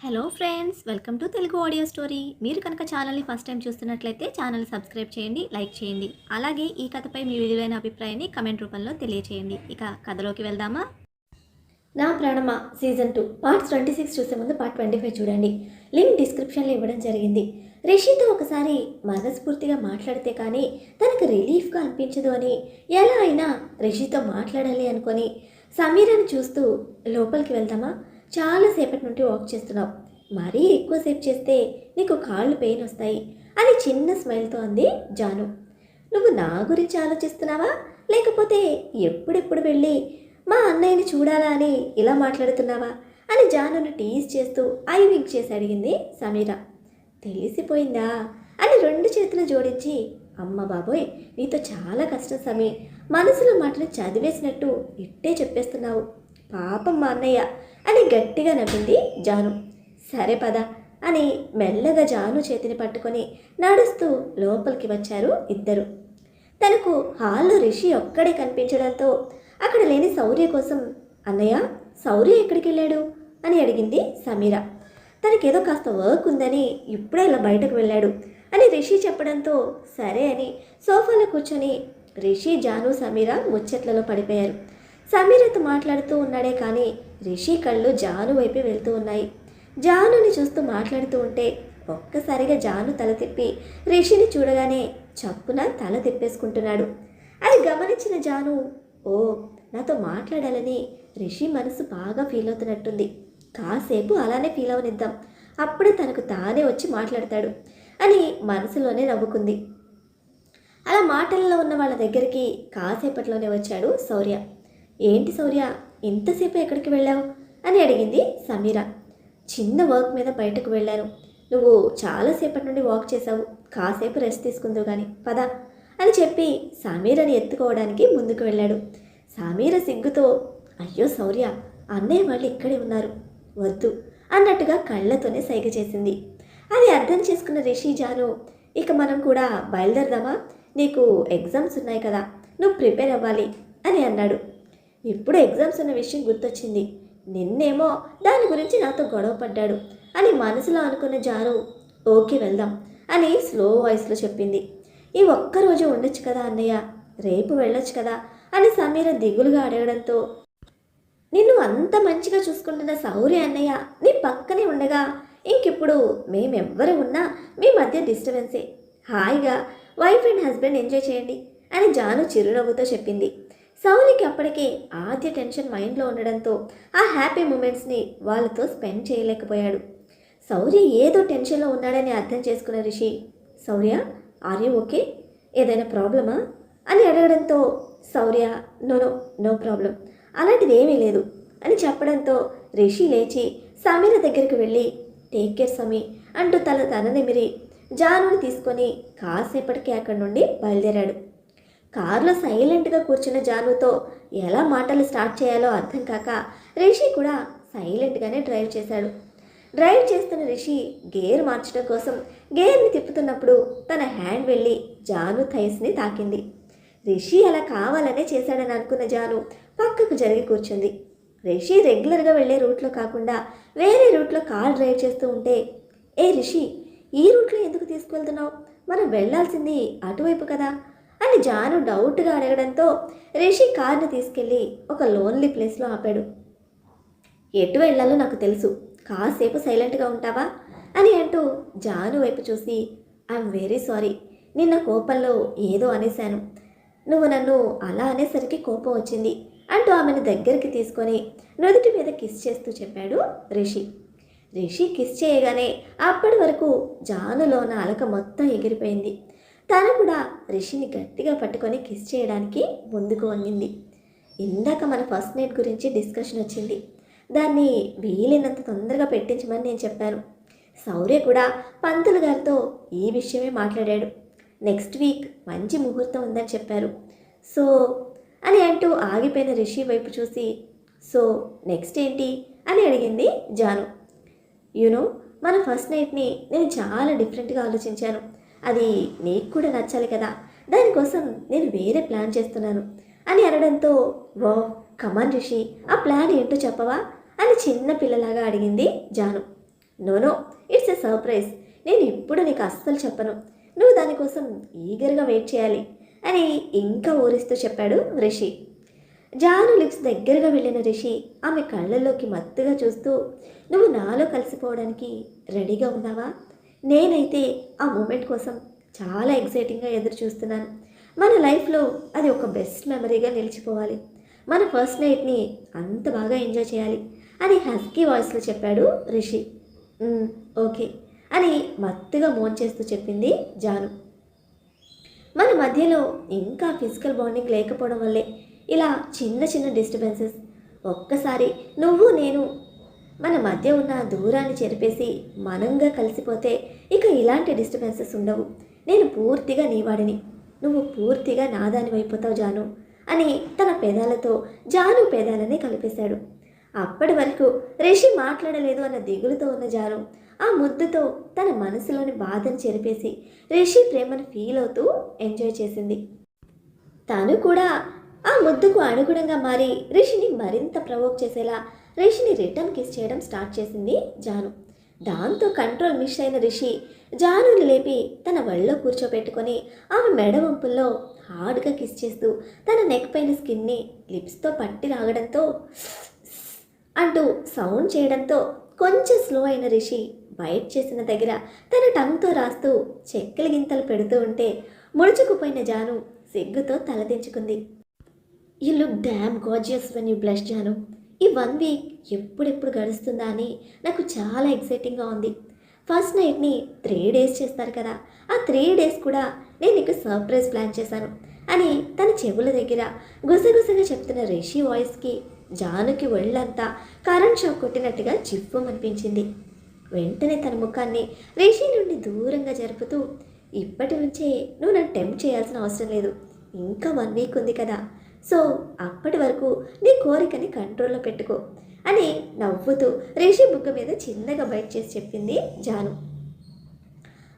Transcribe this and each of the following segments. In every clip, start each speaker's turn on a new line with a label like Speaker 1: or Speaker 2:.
Speaker 1: Hello friends, welcome to Telugu audio story. మీరు కనుక ఛానల్ని ఫస్ట్ టైం చూస్తున్నట్లయితే ఛానల్ సబ్స్క్రైబ్ చేయండి, లైక్ చేయండి. అలాగే ఈ కథపై మీ విలువైన అభిప్రాయాన్ని కమెంట్ రూపంలో తెలియచేయండి. ఇక కథలోకి వెళ్దామా?
Speaker 2: నా ప్రాణమా సీజన్ 2 పార్ట్ 26 చూసే ముందు పార్ట్ 25 చూడండి. లింక్ డిస్క్రిప్షన్లో ఇవ్వడం జరిగింది. రిషితో ఒకసారి మనస్ఫూర్తిగా మాట్లాడితే కానీ తనకు రిలీఫ్గా అనిపించదు అని ఎలా అయినా రిషితో మాట్లాడాలి అనుకొని సమీరాని చూస్తూ లోపలికి వెళ్దామా, చాలాసేపటి నుండి వాక్ చేస్తున్నావు, మరీ ఎక్కువసేపు చేస్తే నీకు కాళ్ళు పెయిన్ వస్తాయి అని చిన్న స్మైల్తో అంది జాను. నువ్వు నా గురించి ఆలోచిస్తున్నావా, లేకపోతే ఎప్పుడెప్పుడు వెళ్ళి మా అన్నయ్యని చూడాలా అని ఇలా మాట్లాడుతున్నావా అని జానును టీజ్ చేస్తూ ఐ వింక్ చేసి అడిగింది సమీర. తెలిసిపోయిందా అని రెండు చేతులు జోడించి, అమ్మ బాబోయ్ నీతో చాలా కష్టం సమీ, మనసులో మాటలు చదివేసినట్టు ఇట్టే చెప్పేస్తున్నావు, పాపం మా అన్నయ్య అని గట్టిగా నవ్వింది జాను. సరే పద అని మెల్లగా జాను చేతిని పట్టుకొని నడుస్తూ లోపలికి వచ్చారు ఇద్దరు. తనకు హాల్లో రిషి ఒక్కడే కనిపించడంతో అక్కడ లేని శౌర్య కోసం, అన్నయ్య శౌర్య ఎక్కడికి వెళ్ళాడు అని అడిగింది సమీర. తనకేదో కాస్త వర్క్ ఉందని ఇప్పుడే ఇలా బయటకు వెళ్ళాడు అని రిషి చెప్పడంతో సరే అని సోఫాలో కూర్చొని రిషి, జాను, సమీర ముచ్చట్లలో పడిపోయారు. సమీరతో మాట్లాడుతూ ఉన్నాడే కానీ రిషి కళ్ళు జాను వైపు వెళ్తూ ఉన్నాయి. జానుని చూస్తూ మాట్లాడుతూ ఉంటే ఒక్కసారిగా జాను తల తిప్పి రిషిని చూడగానే చప్పున తల తిప్పేసుకుంటున్నాడు. అది గమనించిన జాను, ఓ నాతో మాట్లాడాలని రిషి మనసు బాగా ఫీల్ అవుతున్నట్టుంది, కాసేపు అలానే ఫీల్ అవనిద్దాం, అప్పుడే తనకు తానే వచ్చి మాట్లాడతాడు అని మనసులోనే నవ్వుకుంది. అలా మాటల్లో ఉన్న వాళ్ళ దగ్గరికి కాసేపట్లోనే వచ్చాడు శౌర్య. ఏంటి శౌర్య, ఇంతసేపు ఎక్కడికి వెళ్ళావు అని అడిగింది సమీర. చిన్న వర్క్ మీద బయటకు వెళ్ళాను, నువ్వు చాలాసేపటి నుండి వాక్ చేశావు, కాసేపు రెస్ట్ తీసుకుందువు కానీ పద అని చెప్పి సమీరని ఎత్తుకోవడానికి ముందుకు వెళ్ళాడు. సమీర సిగ్గుతో, అయ్యో శౌర్య, అన్నయ్య వాళ్ళు ఇక్కడే ఉన్నారు, వద్దు అన్నట్టుగా కళ్ళతోనే సైగ చేసింది. అది అర్థం చేసుకున్న రిషి, జాను, ఇక మనం కూడా బయలుదేరదామా, నీకు ఎగ్జామ్స్ ఉన్నాయి కదా, నువ్వు ప్రిపేర్ అవ్వాలి అని అన్నాడు. ఇప్పుడు ఎగ్జామ్స్ ఉన్న విషయం గుర్తొచ్చింది, నిన్నేమో దాని గురించి నాతో గొడవ పడ్డాడు అని మనసులో అనుకున్న జాను, ఓకే వెళ్దాం అని స్లో వాయిస్లో చెప్పింది. ఈ ఒక్కరోజు ఉండొచ్చు కదా అన్నయ్య, రేపు వెళ్ళొచ్చు కదా అని సమీర దిగులుగా అడగడంతో, నిన్ను అంత మంచిగా చూసుకుంటున్న శౌర్య అన్నయ్య నీ పక్కనే ఉండగా ఇంకిప్పుడు మేమెవ్వరు ఉన్నా మీ మధ్య డిస్టర్బెన్సే, హాయిగా వైఫ్ అండ్ హస్బెండ్ ఎంజాయ్ చేయండి అని జాను చిరునవ్వుతో చెప్పింది. శౌర్యకి అప్పటికే ఆద్య టెన్షన్ మైండ్లో ఉండడంతో ఆ హ్యాపీ మూమెంట్స్ని వాళ్ళతో స్పెండ్ చేయలేకపోయాడు. శౌర్య ఏదో టెన్షన్లో ఉన్నాడని అర్థం చేసుకున్న రిషి, శౌర్య ఆర్ యూ ఓకే, ఏదైనా ప్రాబ్లమా అని అడగడంతో శౌర్య నో నో నో ప్రాబ్లం, అలాంటిది ఏమీ లేదు అని చెప్పడంతో రిషి లేచి సమీర దగ్గరికి వెళ్ళి టేక్ కేర్ సమీ అంటూ తన నిమిరి జానుని తీసుకొని కాసేపటికి అక్కడి నుండి బయలుదేరాడు. కారులో సైలెంట్గా కూర్చున్న జానుతో ఎలా మాటలు స్టార్ట్ చేయాలో అర్థం కాక రిషి కూడా సైలెంట్గానే డ్రైవ్ చేశాడు. డ్రైవ్ చేస్తున్న రిషి గేర్ మార్చడం కోసం గేర్ని తిప్పుతున్నప్పుడు తన హ్యాండ్ వెళ్ళి జాను థైస్ని తాకింది. రిషి అలా కావాలనే చేశాడని అనుకున్న జాను పక్కకు జరిగి కూర్చుంది. రిషి రెగ్యులర్గా వెళ్ళే రూట్లో కాకుండా వేరే రూట్లో కార్ డ్రైవ్ చేస్తూ ఉంటే, ఏ రిషి, ఈ రూట్లో ఎందుకు తీసుకువెళ్తున్నావు, మనం వెళ్లాల్సింది అటువైపు కదా అని జాను డౌట్గా అడగడంతో రిషి కార్ని తీసుకెళ్ళి ఒక లోన్లీ ప్లేస్లో ఆపాడు. ఎటు వెళ్ళాలో నాకు తెలుసు, కాసేపు సైలెంట్గా ఉంటావా అని అంటూ జాను వైపు చూసి, ఐఎమ్ వెరీ సారీ, నిన్న కోపంలో ఏదో అనేశాను, నువ్వు నన్ను అలా అనేసరికి కోపం వచ్చింది అంటూ ఆమెను దగ్గరికి తీసుకొని నుదుటి మీద కిస్ చేస్తూ చెప్పాడు రిషి. రిషి కిస్ చేయగానే అప్పటి వరకు జానులోన అలక మొత్తం ఎగిరిపోయింది. తను కూడా రిషిని గట్టిగా పట్టుకొని కిస్ చేయడానికి ముందుకు వంగింది. ఇందాక మన ఫస్ట్ నైట్ గురించి డిస్కషన్ వచ్చింది, దాన్ని వీలైనంత తొందరగా పెట్టించమని నేను చెప్పాను. శౌర్య కూడా పంతులు గారితో ఈ విషయమే మాట్లాడాడు, నెక్స్ట్ వీక్ మంచి ముహూర్తం ఉందని చెప్పారు. సో అని అంటూ ఆగిపోయిన రిషి వైపు చూసి, సో నెక్స్ట్ ఏంటి అని అడిగింది జాను. యూనో, మన ఫస్ట్ నైట్ని నేను చాలా డిఫరెంట్గా ఆలోచించాను, అది నీకు కూడా నచ్చాలి కదా, దానికోసం నేను వేరే ప్లాన్ చేస్తున్నాను అని అనడంతో, వా కమాన్ రిషి, ఆ ప్లాన్ ఏంటో చెప్పవా అని చిన్న పిల్లలాగా అడిగింది Janu. No, it's a surprise. నేను ఇప్పుడు నీకు అస్సలు చెప్పను. నువ్వు దానికోసం ఈగర్గా వెయిట్ చేయాలి అని ఇంకా ఊరిస్తూ చెప్పాడు రిషి. జాను లిప్స్ దగ్గరగా వెళ్ళిన రిషి ఆమె కళ్ళల్లోకి మత్తుగా చూస్తూ, నువ్వు నాలో కలిసిపోవడానికి రెడీగా ఉన్నావా? నేనైతే ఆ మూమెంట్ కోసం చాలా ఎక్సైటింగ్గా ఎదురు చూస్తున్నాను. మన లైఫ్లో అది ఒక బెస్ట్ మెమరీగా నిలిచిపోవాలి. మన ఫస్ట్ నైట్ని అంత బాగా ఎంజాయ్ చేయాలి అని హస్కీ వాయిస్లో చెప్పాడు రిషి. ఓకే అని మత్తుగా మోన్ చేస్తూ చెప్పింది జాను. మన మధ్యలో ఇంకా ఫిజికల్ బాండింగ్ లేకపోవడం వల్లే ఇలా చిన్న చిన్న డిస్టర్బెన్సెస్. ఒక్కసారి నువ్వు నేను మన మధ్య ఉన్న దూరాన్ని చెరిపేసి మనంగా కలిసిపోతే ఇక ఇలాంటి డిస్టర్బెన్సెస్ ఉండవు. నేను పూర్తిగా నీవాడిని, నువ్వు పూర్తిగా నాదాని అయిపోతావు జాను అని తన పెదాలతో జాను పెదాలని కలిపేశాడు. అప్పటి వరకు రిషి మాట్లాడలేదు అన్న దిగులుతో ఉన్న జాను ఆ ముద్దుతో తన మనసులోని బాధను చెరిపేసి రిషి ప్రేమను ఫీల్ అవుతూ ఎంజాయ్ చేసింది. తాను కూడా ఆ ముద్దుకు అనుగుణంగా మారి రిషిని మరింత ప్రవోక్ చేసేలా రిషిని రిటర్న్ కిస్ చేయడం స్టార్ట్ చేసింది జాను. దాంతో కంట్రోల్ మిస్ అయిన రిషి జానుని లేపి తన ఒళ్ళో కూర్చోబెట్టుకొని ఆమె మెడ వంపుల్లో హార్డ్గా కిస్ చేస్తూ తన నెక్ పైన స్కిన్ని లిప్స్తో పట్టి రాగడంతో అంటూ సౌండ్ చేయడంతో కొంచెం స్లో అయిన రిషి బైట్ చేసిన దగ్గర తన టంగ్తో రాస్తూ చెక్కల గింతలు పెడుతూ ఉంటే ముడుచుకుపోయిన జాను సిగ్గుతో తలదించుకుంది. You look damn gorgeous when you blush Jaanu. ఈ 1 వీక్ ఎప్పుడెప్పుడు గడుస్తుందా అని నాకు చాలా ఎక్సైటింగ్గా ఉంది. ఫస్ట్ నైట్ని 3 డేస్ చేస్తారు కదా, ఆ 3 డేస్ కూడా నేను నీకు సర్ప్రైజ్ ప్లాన్ చేశాను అని తన చెవుల దగ్గర గుసగుసగా చెప్తున్న రిషి వాయిస్కి జానుకి ఒళ్ళంతా కరెంట్ షాక్ కొట్టినట్టుగా చిప్పమనిపించింది. వెంటనే తన ముఖాన్ని రిషి నుండి దూరంగా జరుపుతూ, ఇప్పటి నుంచే నువ్వు నన్ను టెంప్ట్ చేయాల్సిన అవసరం లేదు, ఇంకా 1 వీక్ ఉంది కదా, సో అప్పటి వరకు నీ కోరికని కంట్రోల్లో పెట్టుకో అని నవ్వుతూ రిషి బుగ్గ మీద చిన్నగా బైట్ చేసి చెప్పింది జాను.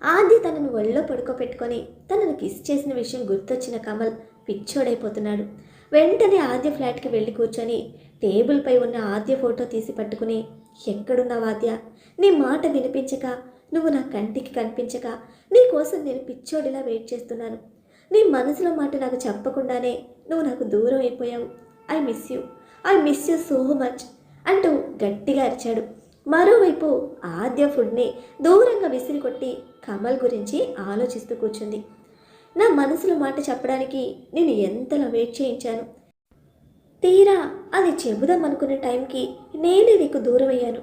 Speaker 2: ఆద్య తనను ఒళ్ళో పడుకోబెట్టుకొని తనను కిస్ చేసిన విషయం గుర్తొచ్చిన కమల్ పిచ్చోడైపోతున్నాడు. వెంటనే ఆద్య ఫ్లాట్కి వెళ్ళి కూర్చొని టేబుల్పై ఉన్న ఆద్య ఫోటో తీసి పట్టుకుని, ఎక్కడున్నావు ఆద్య? నీ మాట వినిపించక, నువ్వు నా కంటికి కనిపించక నీకోసం నేను పిచ్చోడిలా వెయిట్ చేస్తున్నాను. నీ మనసులో మాట నాకు చెప్పకుండానే నువ్వు నాకు దూరం అయిపోయావు. I miss you so much అంటూ గట్టిగా అరిచాడు. మరోవైపు ఆద్య ఫుడ్ని దూరంగా విసిరి కొట్టి కమల్ గురించి ఆలోచిస్తూ కూర్చుంది. నా మనసులో మాట చెప్పడానికి నేను ఎంతలా వెయిట్ చేయించాను. తీరా అది చెబుదాం అనుకునే టైంకి నేనే నీకు దూరం అయ్యాను.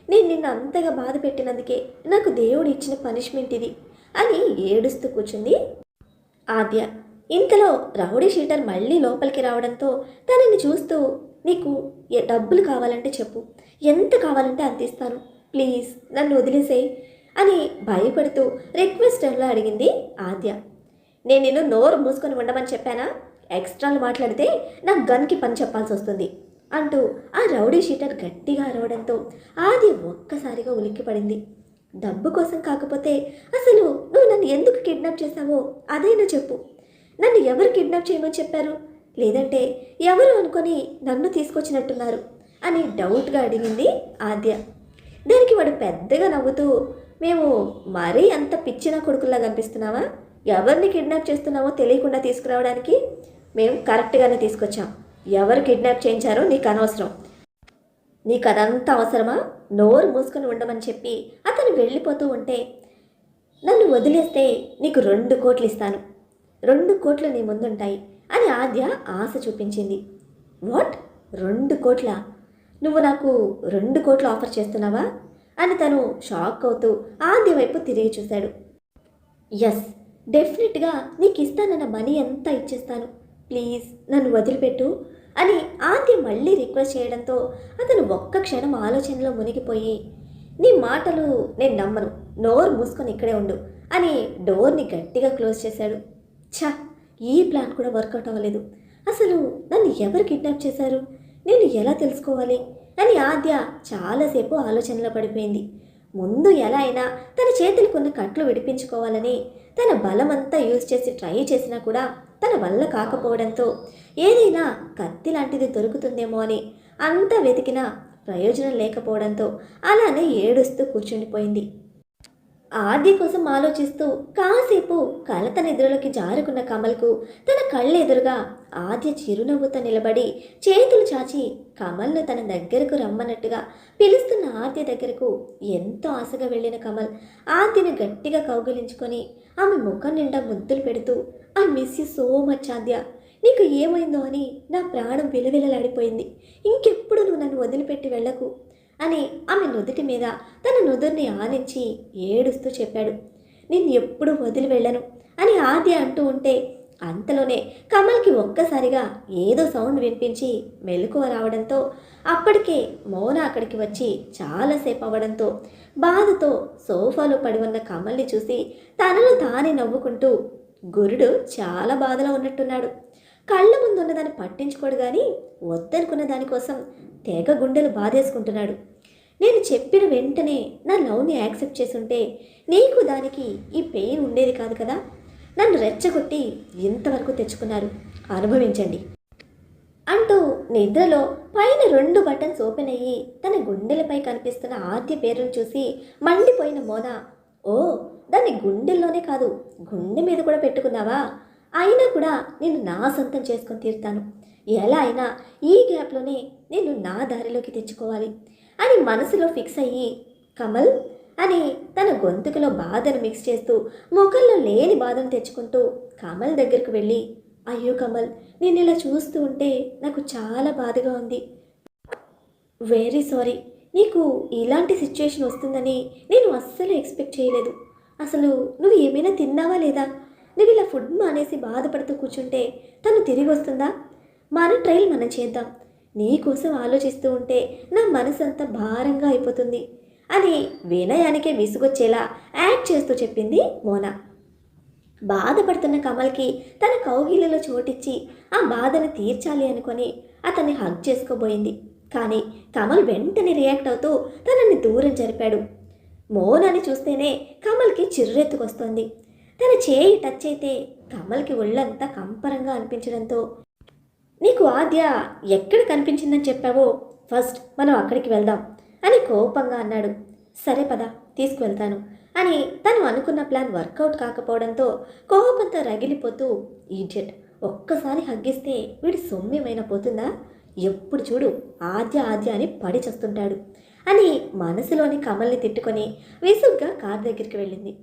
Speaker 2: నేను నిన్ను అంతగా బాధ పెట్టినందుకే నాకు దేవుడు ఇచ్చిన పనిష్మెంట్ ఇది అని ఏడుస్తూ కూర్చుంది ఆద్య. ఇంతలో రౌడీ షీటర్ మళ్ళీ లోపలికి రావడంతో తనని చూస్తూ, నీకు డబ్బులు కావాలంటే చెప్పు, ఎంత కావాలంటే అంత ఇస్తాను, ప్లీజ్ నన్ను వదిలేసేయ్ అని భయపడుతూ రిక్వెస్టర్లో అడిగింది ఆద్య. నేను నిన్ను నోరు మూసుకొని ఉండమని చెప్పానా? ఎక్స్ట్రాలు మాట్లాడితే నా గన్కి పని చెప్పాల్సి వస్తుంది అంటూ ఆ రౌడీ షీటర్ గట్టిగా అరవడంతో ఆద్య ఒక్కసారిగా ఉలిక్కిపడింది. డబ్బు కోసం కాకపోతే అసలు నువ్వు నన్ను ఎందుకు కిడ్నాప్ చేశావో అదైనా చెప్పు. నన్ను ఎవరు కిడ్నాప్ చేయమని చెప్పారు? లేదంటే ఎవరు అనుకొని నన్ను తీసుకొచ్చినట్టున్నారు అని డౌట్గా అడిగింది ఆద్య. దానికి వాడు పెద్దగా నవ్వుతూ, మేము మరీ అంత పిచ్చిన కొడుకుల్లా కనిపిస్తున్నావా? ఎవరిని కిడ్నాప్ చేస్తున్నావో తెలియకుండా తీసుకురావడానికి మేము కరెక్ట్గానే తీసుకొచ్చాం. ఎవరు కిడ్నాప్ చేయించారో నీకు అనవసరం. నీకు అదంతా అవసరమా? నోరు మూసుకొని ఉండమని చెప్పి అతను వెళ్ళిపోతూ ఉంటే, నన్ను వదిలేస్తే నీకు 2 కోట్లు ఇస్తాను, 2 కోట్లు నీ ముందుంటాయి అని ఆద్య ఆశ చూపించింది. వాట్? 2 కోట్లా? నువ్వు నాకు 2 కోట్లు ఆఫర్ చేస్తున్నావా అని తను షాక్ అవుతూ ఆద్య వైపు తిరిగి చూశాడు. ఎస్, డెఫినెట్గా నీకు ఇస్తానన్న మనీ అంతా ఇచ్చేస్తాను, ప్లీజ్ నన్ను వదిలిపెట్టు అని ఆద్య మళ్ళీ రిక్వెస్ట్ చేయడంతో అతను ఒక్క క్షణం ఆలోచనలో మునిగిపోయి, నీ మాటలు నేను నమ్మను, నోరు మూసుకొని ఇక్కడే ఉండు అని డోర్ని గట్టిగా క్లోజ్ చేశాడు. ఛా, ఈ ప్లాన్ కూడా వర్కౌట్ అవ్వలేదు. అసలు నన్ను ఎవరు కిడ్నాప్ చేశారు, నేను ఎలా తెలుసుకోవాలి అని ఆద్య చాలాసేపు ఆలోచనలో పడిపోయింది. ముందు ఎలా అయినా తన చేతులకున్న కట్లు విడిపించుకోవాలని తన బలమంతా యూజ్ చేసి ట్రై చేసినా కూడా తన వల్ల కాకపోవడంతో ఏదైనా కత్తి లాంటిది దొరుకుతుందేమో అని అంతా వెతికినా ప్రయోజనం లేకపోవడంతో అలానే ఏడుస్తూ కూర్చుండిపోయింది. ఆద్య కోసం ఆలోచిస్తూ కాసేపు కలత నిద్రలోకి జారుకున్న కమల్కు తన కళ్ళెదురుగా ఆద్య చిరునవ్వుతో నిలబడి చేతులు చాచి కమల్ను తన దగ్గరకు రమ్మన్నట్టుగా పిలుస్తున్న ఆద్య దగ్గరకు ఎంతో ఆశగా వెళ్ళిన కమల్ ఆద్యను గట్టిగా కౌగిలించుకొని ఆమె ముఖం నిండా ముద్దులు పెడుతూ I miss you so much Aadya, నీకు ఏమైందో అని నా ప్రాణం విలవిలలాడిపోయింది, ఇంకెప్పుడు నువ్వు నన్ను వదిలిపెట్టి వెళ్ళకు అని ఆమె నుదుటి మీద తన నుదుర్ని ఆనించి ఏడుస్తూ చెప్పాడు. నేను ఎప్పుడూ వదిలి వెళ్ళను అని ఆద్య అంటూ ఉంటే అంతలోనే కమల్కి ఒక్కసారిగా ఏదో సౌండ్ వినిపించి మెలకువ రావడంతో అప్పటికే మౌన అక్కడికి వచ్చి చాలాసేపు అవ్వడంతో బాధతో సోఫాలో పడి ఉన్న కమల్ని చూసి తనను తానే నవ్వుకుంటూ గురుడు చాలా బాధలో ఉన్నట్టున్నాడు. కళ్ళ ముందు ఉన్నదాన్ని పట్టించుకోడు కానీ వద్దనుకున్న దానికోసం తెగ గుండెలు బాధేసుకుంటున్నాడు. నేను చెప్పిన వెంటనే నా లవ్ని యాక్సెప్ట్ చేసుంటే నీకు దానికి ఈ పెయిన్ ఉండేది కాదు కదా, నన్ను రెచ్చగొట్టి ఇంతవరకు తెచ్చుకున్నారు, అనుభవించండి అంటూ నిద్రలో పైన 2 బటన్స్ ఓపెన్ అయ్యి తన గుండెలపై కనిపిస్తున్న ఆద్య పేరును చూసి మండిపోయిన మోన, ఓ దాన్ని గుండెల్లోనే కాదు గుండె మీద కూడా పెట్టుకున్నావా, అయినా కూడా నేను నా సొంతం చేసుకొని తీరుతాను, ఎలా అయినా ఈ గ్యాప్లోనే నేను నా దారిలోకి తెచ్చుకోవాలి అని మనసులో ఫిక్స్ అయ్యి కమల్ అని తన గొంతుకులో బాధను మిక్స్ చేస్తూ ముఖంలో లేని బాధను తెచ్చుకుంటూ కమల్ దగ్గరకు వెళ్ళి, అయ్యో కమల్, నేను ఇలా చూస్తూ ఉంటే నాకు చాలా బాధగా ఉంది, వెరీ సారీ, నీకు ఇలాంటి సిచ్యుయేషన్ వస్తుందని నేను అస్సలు ఎక్స్పెక్ట్ చేయలేదు, అసలు నువ్వు ఏమైనా తిన్నావా లేదా, నువ్వు ఇలా ఫుడ్ మానేసి బాధపడుతూ కూర్చుంటే తను తిరిగి వస్తుందా, మన ట్రైల్ మనం చేద్దాం, నీకోసం ఆలోచిస్తూ ఉంటే నా మనసు అంతా భారంగా అయిపోతుంది అని వినయానికే విసుగొచ్చేలా యాక్ట్ చేస్తూ చెప్పింది మోనా. బాధపడుతున్న కమల్కి తన కౌగిలిలో చోటిచ్చి ఆ బాధను తీర్చాలి అనుకొని అతన్ని హగ్ చేసుకోబోయింది. కానీ కమల్ వెంటనే రియాక్ట్ అవుతూ తనని దూరం జరిపాడు. మోనాని చూస్తేనే కమల్కి చిర్రెత్తుకొస్తోంది. తన చేయి టచ్ అయితే కమల్కి ఒళ్ళంతా కంపరంగా అనిపించడంతో, నీకు ఆద్య ఎక్కడ కనిపించిందని చెప్పావో ఫస్ట్ మనం అక్కడికి వెళ్దాం అని కోపంగా అన్నాడు. సరే పద తీసుకువెళ్తాను అని తను అనుకున్న ప్లాన్ వర్కౌట్ కాకపోవడంతో కోపంతో రగిలిపోతూ, ఈడియట్, ఒక్కసారి హగ్గిస్తే వీడి సొమ్మెమైనా పోతుందా, ఎప్పుడు చూడు ఆద్య ఆద్య అని పడి చస్తుంటాడు అని మనసులోని కమల్ని తిట్టుకొని విసుగ్గా కార్ దగ్గరికి వెళ్ళింది.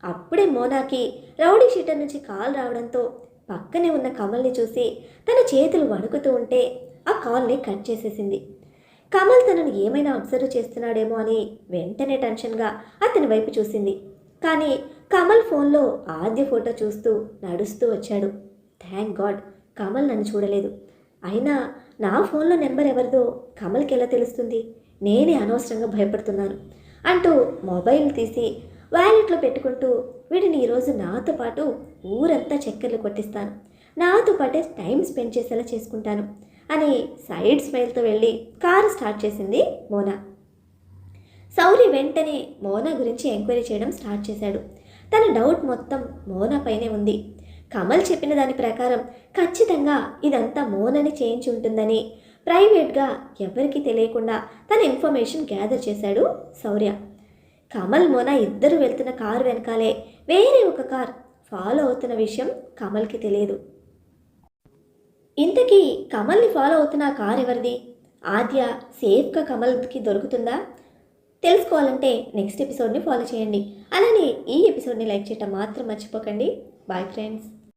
Speaker 2: అప్పుడే మోనాకి రౌడీ షీటర్ నుంచి కాల్ రావడంతో పక్కనే ఉన్న కమల్ని చూసి తన చేతులు వణుకుతూ ఉంటే ఆ కాల్ని కట్ చేసేసింది. కమల్ తనను ఏమైనా అబ్జర్వ్ చేస్తున్నాడేమో అని వెంటనే టెన్షన్గా అతని వైపు చూసింది. కానీ కమల్ ఫోన్లో ఆద్య ఫోటో చూస్తూ నడుస్తూ వచ్చాడు. థ్యాంక్ గాడ్ కమల్ నన్ను చూడలేదు. అయినా నా ఫోన్లో నెంబర్ ఎవరిదో కమల్కి ఎలా తెలుస్తుంది, నేనే అనవసరంగా భయపడుతున్నాను అంటూ మొబైల్ తీసి వ్యాలెట్లో పెట్టుకుంటూ, వీడిని ఈరోజు నాతో పాటు ఊరంతా చక్కర్లు కొట్టిస్తాను, నాతో పాటే టైం స్పెండ్ చేసేలా చేసుకుంటాను అని సైడ్ స్మైల్తో వెళ్ళి కారు స్టార్ట్ చేసింది మోనా. సౌరి వెంటనే మోనా గురించి ఎంక్వైరీ చేయడం స్టార్ట్ చేశాడు. తన డౌట్ మొత్తం మోనా పైనే ఉంది. కమల్ చెప్పిన దాని ప్రకారం ఖచ్చితంగా ఇదంతా మోనాని చేయించి ఉంటుందని ప్రైవేట్గా ఎవరికీ తెలియకుండా తన ఇన్ఫర్మేషన్ గ్యాదర్ చేశాడు శౌర్య. కమల్ మోనా ఇద్దరు వెళ్తున్న కారు వెనకాలే వేరే ఒక కార్ ఫాలో అవుతున్న విషయం కమల్కి తెలియదు. ఇంతకీ కమల్ని ఫాలో అవుతున్న ఆ కార్ ఎవరిది, ఆద్య సేఫ్గా కమల్కి దొరుకుతుందా తెలుసుకోవాలంటే నెక్స్ట్ ఎపిసోడ్ని ఫాలో చేయండి. అలానే ఈ ఎపిసోడ్ని లైక్ చేయటం మాత్రం మర్చిపోకండి. Bye friends.